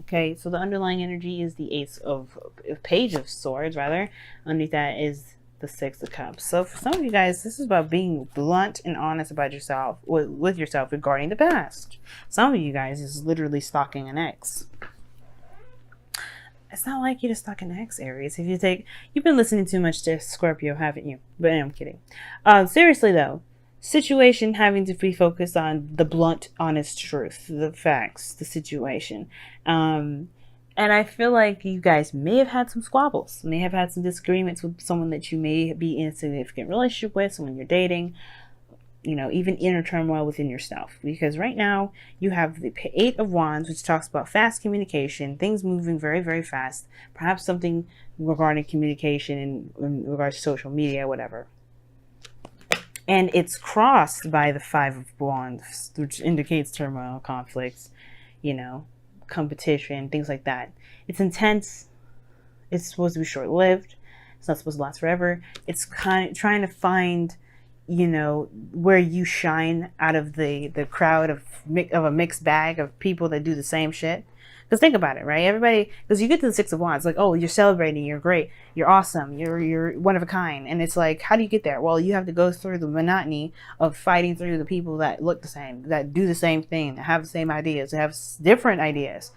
Okay, so the underlying energy is the page of swords, rather. Underneath that is the Six of Cups. So for some of you guys, this is about being blunt and honest about yourself, with yourself regarding the past. Some of you guys is literally stalking an ex. It's not like you to stalk an ex, Aries. You've been listening too much to Scorpio, haven't you? But I'm kidding. Seriously though, situation having to be focused on the blunt, honest truth, the facts, the situation. And I feel like you guys may have had some squabbles, may have had some disagreements with someone that you may be in a significant relationship with, someone you're dating, even inner turmoil within yourself. Because right now you have the Eight of Wands, which talks about fast communication, things moving very, very fast, perhaps something regarding communication in regards to social media, whatever. And it's crossed by the Five of Wands, which indicates turmoil, conflicts, competition, things like that. It's intense. It's supposed to be short-lived. It's not supposed to last forever. It's kind of trying to find, where you shine out of the crowd of a mixed bag of people that do the same shit. Because think about it, right? Everybody, because you get to the Six of Wands, like, oh, you're celebrating, you're great, you're awesome, you're one of a kind. And it's like, how do you get there? Well, you have to go through the monotony of fighting through the people that look the same, that do the same thing, that have the same ideas, that have different ideas,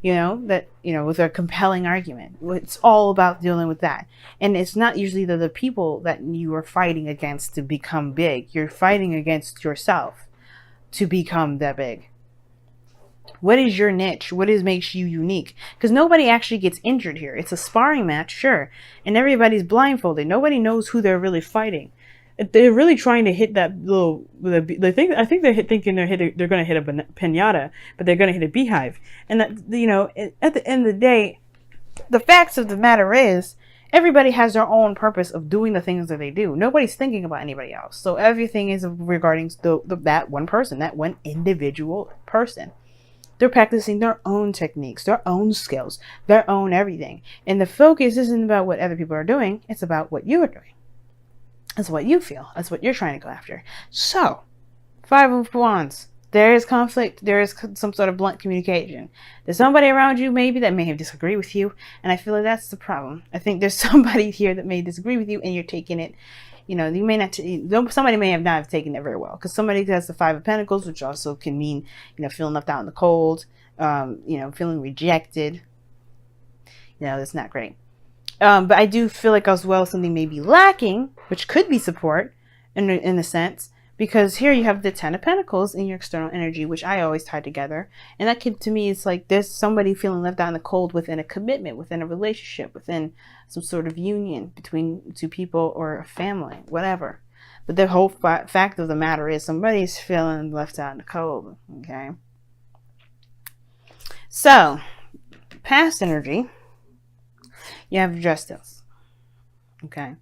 with a compelling argument. It's all about dealing with that. And it's not usually the people that you are fighting against to become big. You're fighting against yourself to become that big. What is your niche? What makes you unique? Because nobody actually gets injured here. It's a sparring match, sure. And everybody's blindfolded. Nobody knows who they're really fighting. They're really trying to hit that little. I think they're thinking they're going to hit a pinata, but they're going to hit a beehive. And that, at the end of the day, the facts of the matter is, everybody has their own purpose of doing the things that they do. Nobody's thinking about anybody else. So everything is regarding that one person, that one individual person. They're practicing their own techniques, their own skills, their own everything. And the focus isn't about what other people are doing. It's about what you are doing. It's what you feel. That's what you're trying to go after. So, Five of Wands. There is conflict. There is some sort of blunt communication. There's somebody around you maybe that may have disagreed with you. And I feel like that's the problem. I think there's somebody here that may disagree with you and you're taking it. You may not, somebody may have not taken it very well, because somebody has the Five of Pentacles, which also can mean, feeling left out in the cold, feeling rejected. That's not great. But I do feel like as well something may be lacking, which could be support in a sense, because here you have the Ten of Pentacles in your external energy, which I always tie together. And that could, to me, it's like there's somebody feeling left out in the cold within a commitment, within a relationship, within some sort of union between two people or a family, whatever. But the whole fact of the matter is somebody's feeling left out in the cold, okay? So, past energy, you have justice, okay?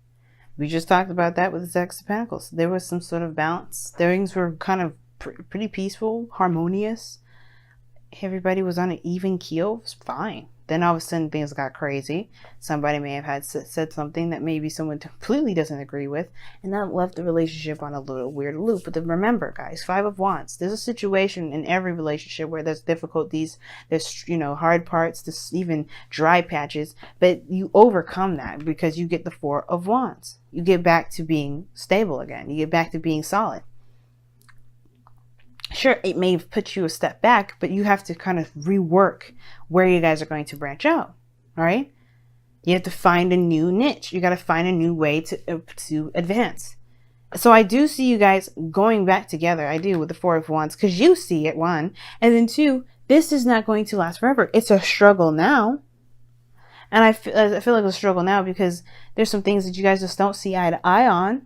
We just talked about that with the Six of Pentacles. There was some sort of balance. Things were kind of pretty peaceful, harmonious. Everybody was on an even keel. It was fine. Then all of a sudden things got crazy. Somebody may have said something that maybe someone completely doesn't agree with, and that left the relationship on a little weird loop. But then remember, guys, Five of Wands. There's a situation in every relationship where there's difficulties, there's hard parts, there's even dry patches, but you overcome that because you get the Four of Wands. You get back to being stable again. You get back to being solid. Sure, it may have put you a step back, but you have to kind of rework where you guys are going to branch out. All right? You have to find a new niche. You got to find a new way to advance. So I do see you guys going back together. I do, with the Four of Wands, because you see it, one. And then two, this is not going to last forever. It's a struggle now. And I feel like it's a struggle now because there's some things that you guys just don't see eye to eye on.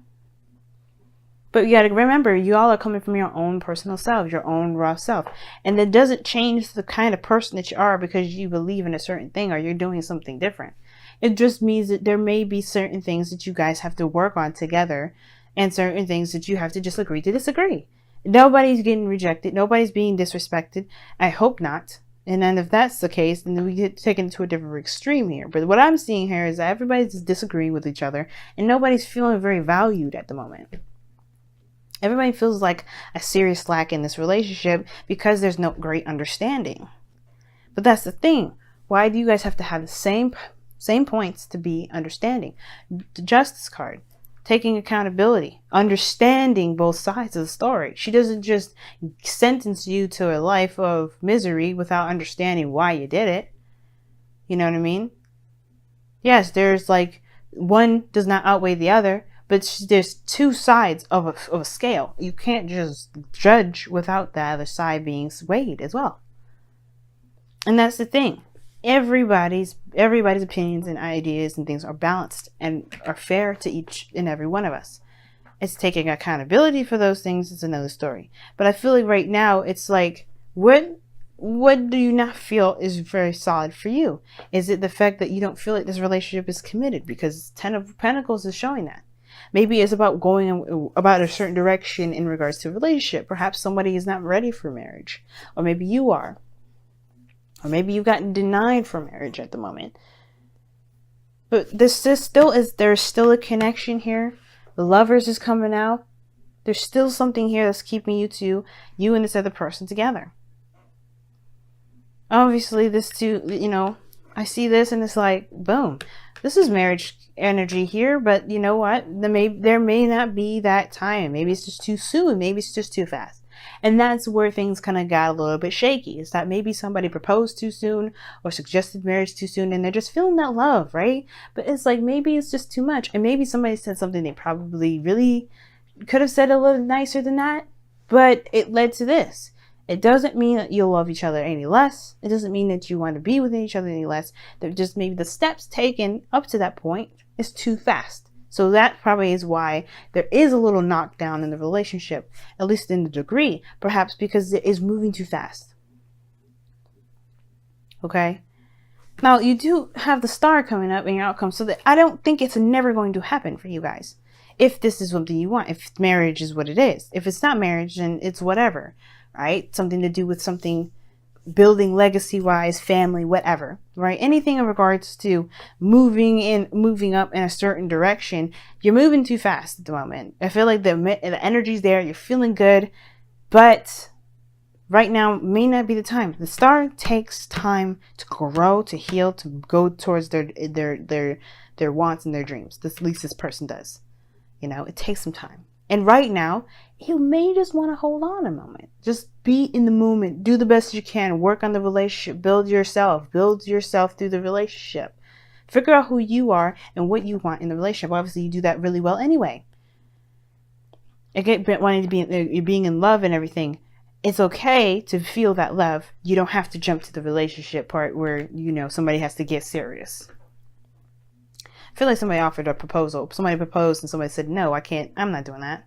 But you got to remember, you all are coming from your own personal self, your own raw self. And that doesn't change the kind of person that you are because you believe in a certain thing or you're doing something different. It just means that there may be certain things that you guys have to work on together and certain things that you have to just agree to disagree. Nobody's getting rejected. Nobody's being disrespected. I hope not. And then if that's the case, then we get taken to a different extreme here. But what I'm seeing here is that everybody's disagreeing with each other and nobody's feeling very valued at the moment. Everybody feels like a serious lack in this relationship because there's no great understanding. But that's the thing. Why do you guys have to have the same points to be understanding? The Justice card, taking accountability, understanding both sides of the story. She doesn't just sentence you to a life of misery without understanding why you did it. You know what I mean? Yes, there's like one does not outweigh the other, but there's two sides of a scale. You can't just judge without the other side being weighed as well. And that's the thing. Everybody's opinions and ideas and things are balanced and are fair to each and every one of us. It's taking accountability for those things is another story. But I feel like right now it's like, what do you not feel is very solid for you? Is it the fact that you don't feel like this relationship is committed? Because Ten of Pentacles is showing that. Maybe it's about going about a certain direction in regards to a relationship. Perhaps somebody is not ready for marriage, or maybe you are. Or maybe you've gotten denied for marriage at the moment. But there's still a connection here. The Lovers is coming out. There's still something here that's keeping you and this other person together. Obviously, this too, I see this and it's like, boom. This is marriage energy here, but you know what? There may not be that time. Maybe it's just too soon. Maybe it's just too fast. And that's where things kind of got a little bit shaky. Is that maybe somebody proposed too soon or suggested marriage too soon and they're just feeling that love, right? But it's like maybe it's just too much. And maybe somebody said something they probably really could have said a little nicer than that, but it led to this. It doesn't mean that you'll love each other any less. It doesn't mean that you want to be with each other any less. They're just maybe the steps taken up to that point is too fast. So that probably is why there is a little knockdown in the relationship, at least in the degree, perhaps because it is moving too fast. Okay? Now, you do have the Star coming up in your outcome, so that I don't think it's never going to happen for you guys. If this is something you want, if marriage is what it is. If it's not marriage, then it's whatever, right? Something to do with something building legacy-wise, family, whatever, right? Anything in regards to moving up in a certain direction, you're moving too fast at the moment. I feel like the energy's there, you're feeling good, but right now may not be the time. The Star takes time to grow, to heal, to go towards their wants and their dreams. At least this person does. It takes some time. And right now, you may just want to hold on a moment. Just be in the moment. Do the best you can. Work on the relationship. Build yourself through the relationship. Figure out who you are and what you want in the relationship. Obviously, you do that really well anyway. Again, wanting to be being in love and everything. It's okay to feel that love. You don't have to jump to the relationship part where, somebody has to get serious. I feel like somebody offered a proposal. Somebody proposed and somebody said, no, I can't. I'm not doing that.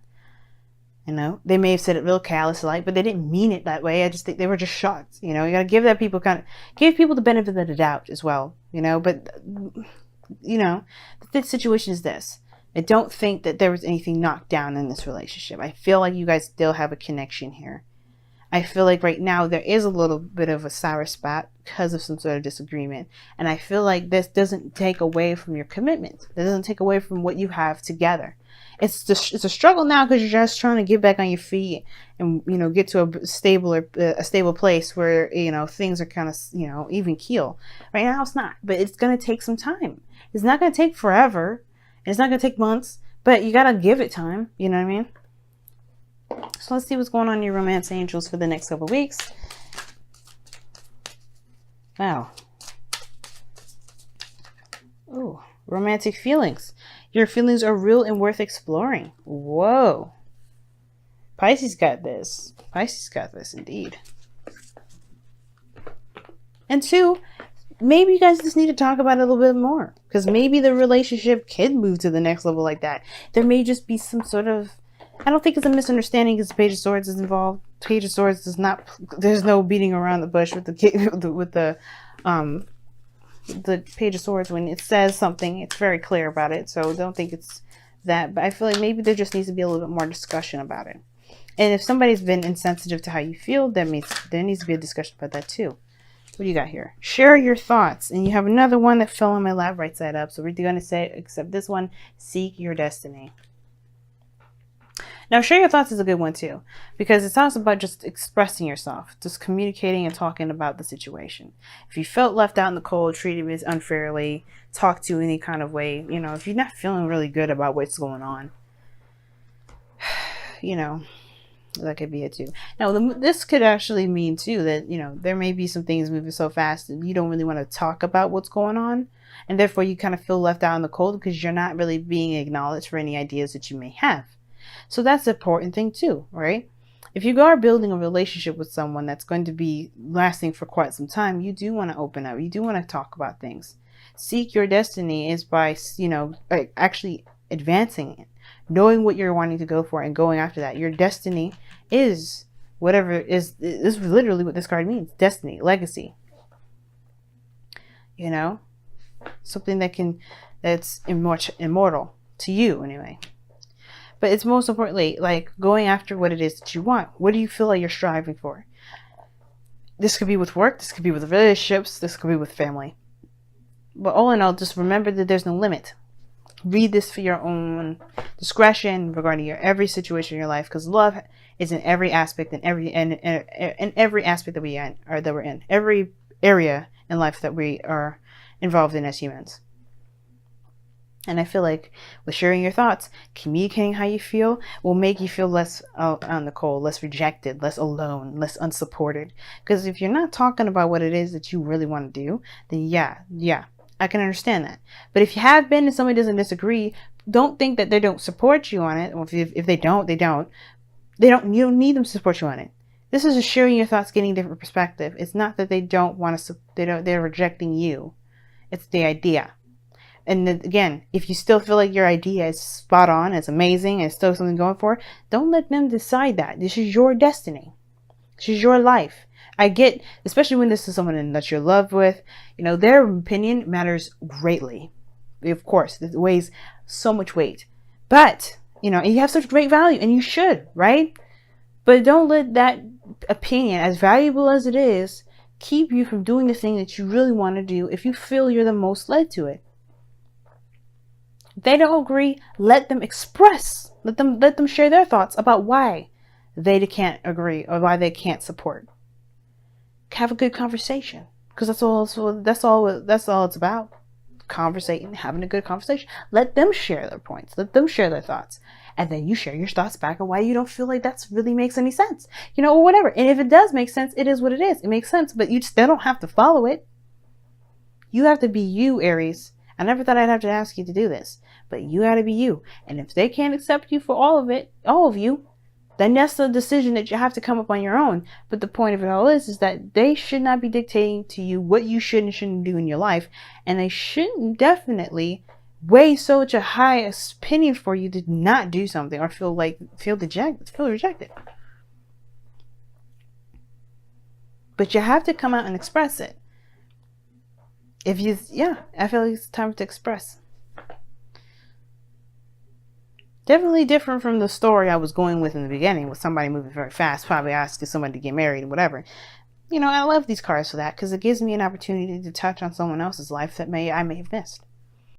They may have said it real callous-like, but they didn't mean it that way. I just think they were just shocked. You got to give people the benefit of the doubt as well. But, the situation is this. I don't think that there was anything knocked down in this relationship. I feel like you guys still have a connection here. I feel like right now there is a little bit of a sour spot because of some sort of disagreement. And I feel like this doesn't take away from your commitment. It doesn't take away from what you have together. It's a struggle now because you're just trying to get back on your feet and, get to a stable place where, things are kind of, even keel. Right now it's not, but it's going to take some time. It's not going to take forever. And it's not going to take months, but you got to give it time. You know what I mean? So let's see what's going on in your romance angels for the next couple of weeks. Wow. Ooh, romantic feelings. Your feelings are real and worth exploring. Whoa. Pisces got this. Pisces got this indeed. And 2, maybe you guys just need to talk about it a little bit more. Because maybe the relationship can move to the next level like that. There may just be some sort of... I don't think it's a misunderstanding because Page of Swords is involved. Page of Swords does not... There's no beating around the bush with the Page of Swords. When it says something, it's very clear about it. So don't think it's that. But I feel like maybe there just needs to be a little bit more discussion about it. And if somebody's been insensitive to how you feel, that means there needs to be a discussion about that too. What do you got here? Share your thoughts. And you have another one that fell on my lap right side up. So we're going to say, except this one, seek your destiny. Now, share your thoughts is a good one too, because it talks about just expressing yourself, just communicating and talking about the situation. If you felt left out in the cold, treated unfairly, talked to any kind of way, if you're not feeling really good about what's going on, that could be it too. Now, this could actually mean too that, there may be some things moving so fast that you don't really want to talk about what's going on. And therefore you kind of feel left out in the cold because you're not really being acknowledged for any ideas that you may have. So that's an important thing too, right? If you are building a relationship with someone that's going to be lasting for quite some time, you do want to open up. You do want to talk about things. Seek your destiny is by, actually advancing it, knowing what you're wanting to go for and going after that. Your destiny is whatever is literally what this card means. Destiny, legacy. Something that's immortal to you anyway. But it's most importantly like going after what it is that you want. What do you feel like you're striving for? This could be with work, this could be with relationships, this could be with family. But all in all, just remember that there's no limit. Read this for your own discretion regarding every situation in your life, because love is in every aspect, in every aspect that we're in, every area in life that we are involved in as humans. And I feel like with sharing your thoughts, communicating how you feel will make you feel less on the cold, less rejected, less alone, less unsupported. Because if you're not talking about what it is that you really want to do, then yeah, I can understand that. But if you have been and somebody doesn't disagree, don't think that they don't support you on it. Or if they don't, you don't need them to support you on it. This is just sharing your thoughts, getting a different perspective. It's not that they don't want to, they're rejecting you. It's the idea. And again, if you still feel like your idea is spot on, it's amazing, and it's still something going for, don't let them decide that. This is your destiny. This is your life. I get, especially when this is someone that you're in love with, their opinion matters greatly. Of course, it weighs so much weight. But, and you have such great value, and you should, right? But don't let that opinion, as valuable as it is, keep you from doing the thing that you really want to do if you feel you're the most led to it. If they don't agree, let them express. Let them share their thoughts about why they can't agree or why they can't support. Have a good conversation, because that's all it's about. Conversating, having a good conversation. Let them share their points. Let them share their thoughts. And then you share your thoughts back on why you don't feel like that really makes any sense. Or whatever. And if it does make sense, it is what it is. It makes sense, but you still don't have to follow it. You have to be you, Aries. I never thought I'd have to ask you to do this, but you got to be you. And if they can't accept you for all of you, then that's a decision that you have to come up on your own. But the point of it all is that they should not be dictating to you what you should and shouldn't do in your life. And they shouldn't definitely weigh such a high opinion for you to not do something or feel rejected. But you have to come out and express it. I feel like it's time to express. Definitely different from the story I was going with in the beginning, with somebody moving very fast, probably asking somebody to get married and whatever. I love these cards for that, because it gives me an opportunity to touch on someone else's life that I may have missed.